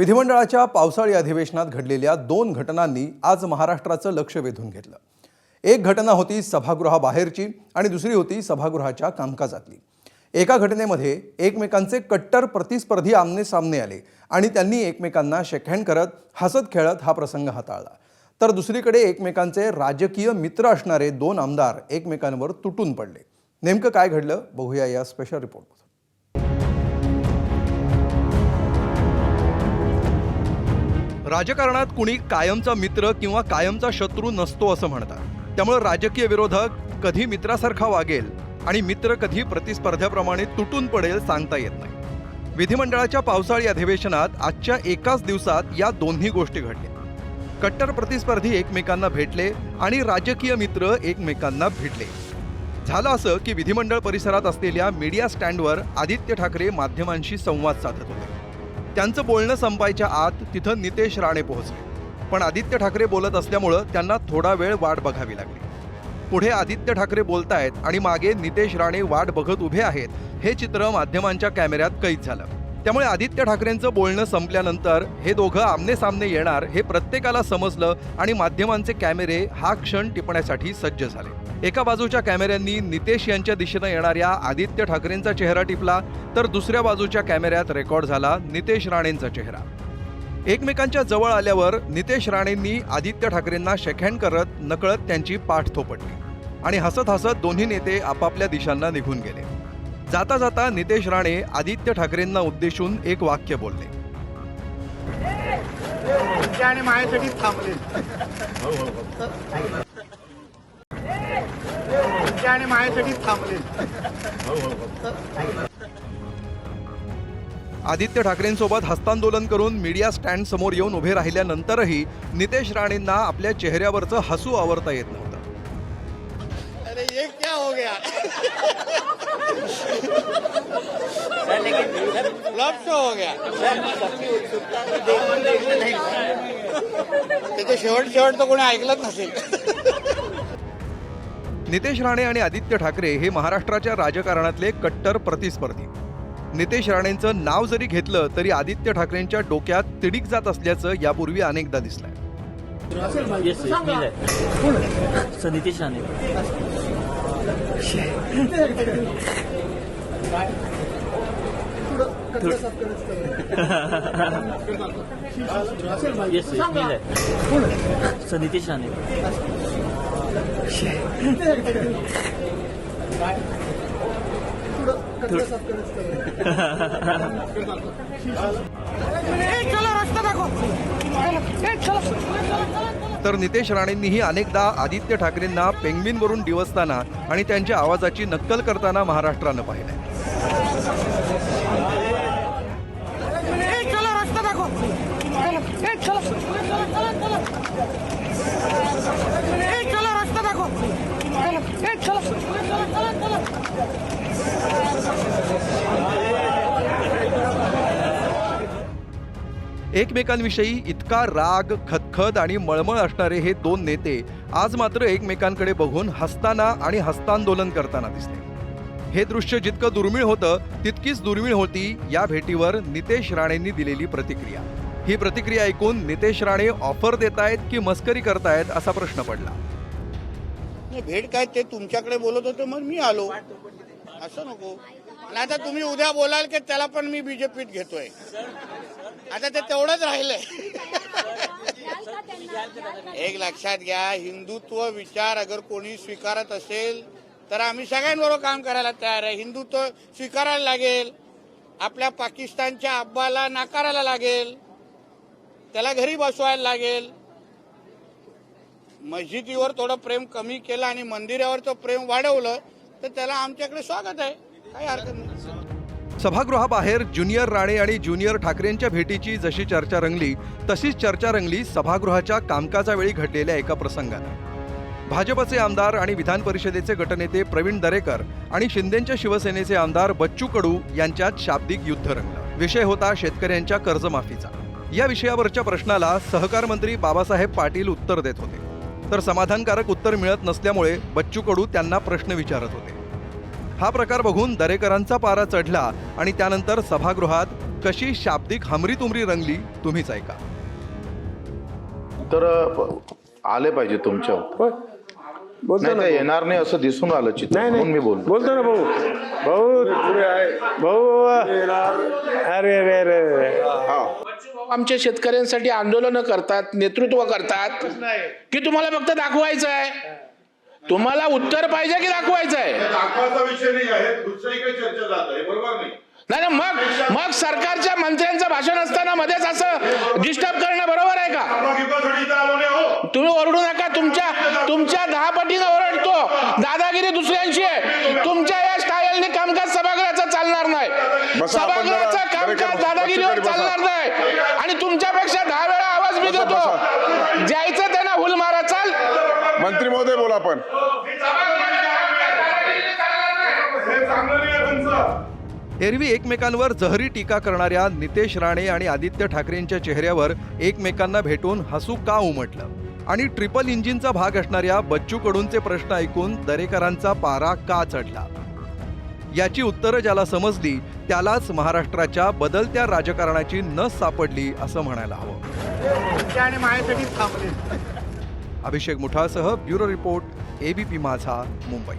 विधिमंडळाच्या पावसाळी अधिवेशनात घडलेल्या 2 घटनांनी आज महाराष्ट्राचं लक्ष वेधून घेतलं। एक घटना होती सभागृहाबाहेरची आणि दुसरी होती सभागृहाच्या कामकाजातली। एका घटनेमध्ये एकमेकांचे कट्टर प्रतिस्पर्धी आमने सामने आले आणि त्यांनी एकमेकांना शेकहँड करत हसत खेळत हा प्रसंग हाताळला। तर दुसरीकडे एकमेकांचे राजकीय मित्र असणारे 2 आमदार एकमेकांवर तुटून पडले। नेमकं काय घडलं बघूया या स्पेशल रिपोर्टमध्ये। राजकारणात कुणी कायमचा मित्र किंवा कायमचा शत्रू नसतो असं म्हणतात। त्यामुळे राजकीय विरोधक कधी मित्रासारखा वागेल आणि मित्र कधी प्रतिस्पर्ध्याप्रमाणे तुटून पडेल सांगता येत नाही। विधिमंडळाच्या पावसाळी अधिवेशनात आजच्या एकाच दिवसात या दोन्ही गोष्टी घडल्या। कट्टर प्रतिस्पर्धी एकमेकांना भेटले आणि राजकीय मित्र एकमेकांना भिडले। झालं असं की विधिमंडळ परिसरात असलेल्या मीडिया स्टँडवर आदित्य ठाकरे माध्यमांशी संवाद साधत होते। त्यांचं बोलणं संपायच्या आत तिथं नितेश राणे पोहोचले, पण आदित्य ठाकरे बोलत असल्यामुळं त्यांना थोडा वेळ वाट बघावी लागली। पुढे आदित्य ठाकरे बोलतायत आणि मागे नितेश राणे वाट बघत उभे आहेत हे चित्र माध्यमांच्या कॅमेऱ्यात कैद झालं। त्यामुळे आदित्य ठाकरेंचं बोलणं संपल्यानंतर हे दोघं आमने सामने येणार हे प्रत्येकाला समजलं आणि माध्यमांचे कॅमेरे हा क्षण टिपण्यासाठी सज्ज झाले। एका बाजूच्या कॅमेऱ्यांनी नितेश यांच्या दिशेनं येणाऱ्या आदित्य ठाकरेंचा चेहरा टिपला, तर दुसऱ्या बाजूच्या कॅमेऱ्यात रेकॉर्ड झाला नितेश राणेंचा चेहरा। एकमेकांच्या जवळ आल्यावर नितेश राणेंनी आदित्य ठाकरेंना शेकहँड करत नकळत त्यांची पाठ थोपटली आणि हसत हसत दोन्ही नेते आपापल्या दिशांना निघून गेले। जाता जाता नितेश राणे आदित्य ठाकरेंना उद्देशून एक वाक्य बोलले। आदित्य ठाकरेंसोबत हस्तांदोलन करून मीडिया स्टँड समोर येऊन उभे राहिल्यानंतरही नितेश राणेंना आपल्या चेहऱ्यावरचं हसू आवरता येत नव्हतं। अरे ये क्या हो गया? फ्लॉप शो हो गया। त्याचं शेवट तर कोणी ऐकलंच नसेल। नितेश राणे आणि आदित्य ठाकरे हे महाराष्ट्राच्या राजकारणातले कट्टर प्रतिस्पर्धी। नितेश राणेंचं नाव जरी घेतलं तरी आदित्य ठाकरेंच्या डोक्यात तिडीक जात असल्याचं यापूर्वी अनेकदा दिसलंय। नितेश राणे नितेश राणे तर नितेश राणेंनीही अनेकदा आदित्य ठाकरेंना पेंग्विनवरून डिवसताना आणि त्यांच्या आवाजाची नक्कल करताना महाराष्ट्रानं पाहिलंय। एकमेकांविषयी इतका राग, खदखद आणि मळमळ असणारे हे 2 नेते आज मात्र एकमेकांकडे बघून हसताना आणि हस्तांदोलन करताना दिसले। हे दृश्य जितकं दुर्मिळ होतं तितकीच दुर्मिळ होती या भेटीवर नितेश राणेंनी दिलेली प्रतिक्रिया। ही प्रतिक्रिया ऐकून नितेश राणे ऑफर देतायत की मस्करी करतायत असा प्रश्न पडला। भेट काय ते तुमच्याकडे बोलत होते मग मी आलो, असं नको। आणि आता तुम्ही उद्या बोलाल की त्याला पण मी बीजेपीत घेतोय, आता ते तेवढंच राहिलंय। एक लक्षात घ्या, हिंदुत्व विचार अगर कोणी स्वीकारत असेल तर आम्ही सगळ्यांबरोबर काम करायला तयार आहे। हिंदुत्व स्वीकारायला लागेल, आपल्या पाकिस्तानच्या अब्बाला नाकारायला लागेल, त्याला घरी बसवायला लागेल। मस्जिदीवर थोडं प्रेम कमी केलं आणि मंदिरावर तो प्रेम वाढवलं तर त्याला आमच्याकडे स्वागत आहे, काही हरकत नाही। सभागृहाबाहेर ज्युनियर राणे आणि ज्युनियर ठाकरेंच्या भेटीची जशी चर्चा रंगली तशीच चर्चा रंगली सभागृहाच्या कामकाजावेळी घडलेल्या एका प्रसंगानं। भाजपचे आमदार आणि विधान परिषदेचे गटनेते प्रवीण दरेकर आणि शिंदेच्या शिवसेनेचे आमदार बच्चू कडू यांच्यात शाब्दिक युद्ध रंगलं। विषय होता शेतकऱ्यांच्या कर्जमाफीचा। या विषयावरच्या प्रश्नाला सहकार मंत्री बाबासाहेब पाटील उत्तर देत होते, तर समाधानकारक उत्तर मिळत नसल्यामुळे बच्चू कडू त्यांना प्रश्न विचारत होते। हा प्रकार बघून दरेकरांचा पारा चढला आणि त्यानंतर सभागृहात कशी शाब्दिक हमरीतुमरी रंगली तुम्हीच ऐका. तर आले पाहिजे तुमच्या होय बोलतो नाही ना ते येणार नाही असं दिसून आलं चित्र नाही म्हणून मी नाही बोलतो. बोलतो ना भाऊ भाऊ अरे अरे अरे अरे आमच्या शेतकऱ्यांसाठी आंदोलन करतात, नेतृत्व करतात की तुम्हाला फक्त दाखवायचं आहे. तुम्हाला उत्तर पाहिजे की दाखवायचं आहे. दाखवाचा विषय नाही आहे, दुसरीकडे चर्चा जात आहे, बरोबर नाही. नाही ना, मग सरकारच्या मंत्र्यांचं भाषण असताना मध्येच असं डिस्टर्ब करणं बरोबर आहे का? दाखवासाठी इथं आलो नाही हो. तुम्ही ओरडू नका. तुमच्या 10 पटीनं ओरडतो. दादागिरी दुसऱ्यांची आहे. तुमच्या या स्टाईलने कामकाज सभागृहाचं चालणार नाही. सभागृहाचं कामकाज दादागिरीवर चालणार नाही. आणि तुमच्यापेक्षा 10 वेळा आवाज मी देतो. जायचं त्यांना हुल मारा. चाल मंत्री महोदय बोला. पण एरवी एकमेकांवर जहरी टीका करणाऱ्या नितेश राणे आणि आदित्य ठाकरेंच्या चेहऱ्यावर एकमेकांना भेटून हसू का उमटलं आणि ट्रिपल इंजिनचा भाग असणाऱ्या बच्चू कडूंचे प्रश्न ऐकून दरेकरांचा पारा का चढला, याची उत्तरं ज्याला समजली त्यालाच महाराष्ट्राच्या बदलत्या राजकारणाची नस सापडली असं म्हणायला हवं. अभिषेक मुठासह ब्युरो रिपोर्ट, ABP माझा, मुंबई.